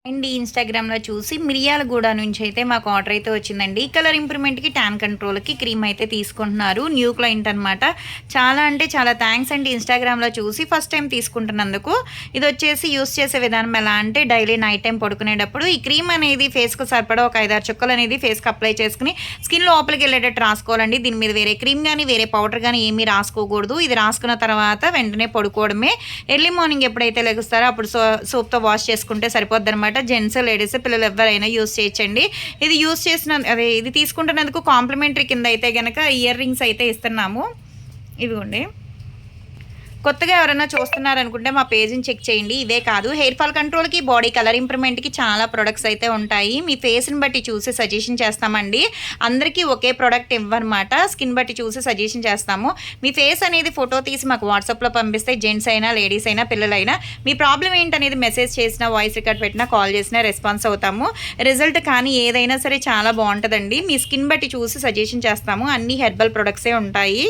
And ఇన్‌స్టాగ్రామ్‌లో చూసి మిరియాలగూడ నుంచి అయితే మాకు ఆర్డర్ అయితే వచ్చిందండి. కలర్ ఇంప్రూవ్‌మెంట్‌కి, టాన్ కంట్రోల్‌కి క్రీమ్ అయితే తీసుకుంటున్నారు. న్యూ క్లయింట్ అనమాట. చాలా అంటే చాలా థాంక్స్ అండి ఇన్‌స్టాగ్రామ్‌లో చూసి ఫస్ట్ టైం తీసుకుంటున్నందుకు. ఇదొచ్చేసి యూజ్ చేసే విధానం ఎలా అంటే డైలీ నైట్ టైమ్ పడుకునేటప్పుడు ఈ క్రీమ్ అనేది ఫేస్‌కు సరిపడా ఒక 5, 6 చుక్కలనేది ఫేస్‌కి అప్లై చేసుకొని స్కిన్ లోపలికెళ్ళేటట్టు రాసుకోవాలండి. దీని మీద వేరే క్రీమ్ గానీ, వేరే పౌడర్ గానీ ఏమీ రాసుకోకూడదు. ఇది రాసుకున్న తర్వాత వెంటనే పడుకోవడమే. ఎర్లీ మార్నింగ్ ఎప్పుడైతే లెగుస్తారో అప్పుడు సోప్‌తో వాష్ చేసుకుంటే సరిపోద్దనమాట. జెంట్స్, లేడీస్, పిల్లలు ఎవ్వరైనా యూజ్ చేయొచ్చండి. ఇది తీసుకుంటున్నందుకు కాంప్లిమెంటరీ కింద అయితే గనక ఇయర్ రింగ్స్ అయితే ఇస్తున్నాము. ఇదిగోండి. కొత్తగా ఎవరైనా చూస్తున్నారనుకుంటే మా పేజ్‌ని చెక్ చేయండి. ఇవే కాదు హెయిర్ ఫాల్ కంట్రోల్‌కి, బాడీ కలర్ ఇంప్రూవ్‌మెంట్‌కి చాలా ప్రొడక్ట్స్ అయితే ఉంటాయి. మీ ఫేస్‌ని బట్టి చూసి సజెషన్ చేస్తామండి. అందరికీ ఒకే ప్రొడక్ట్ ఇవ్వనమాట. స్కిన్ బట్టి చూసి సజెషన్ చేస్తాము. మీ ఫేస్ అనేది ఫోటో తీసి మాకు వాట్సాప్‌లో పంపిస్తే జెంట్స్ అయినా, లేడీస్ అయినా, పిల్లలైనా మీ ప్రాబ్లమ్ ఏంటనేది మెసేజ్ చేసినా, వాయిస్ రికార్డ్ పెట్టినా, కాల్ చేసినా రెస్పాన్స్ అవుతాము. రిజల్ట్ కానీ ఏదైనా సరే చాలా బావుంటదండి. మీ స్కిన్ బట్టి చూసి సజెషన్ చేస్తాము. అన్ని హెర్బల్ ప్రొడక్ట్సే ఉంటాయి.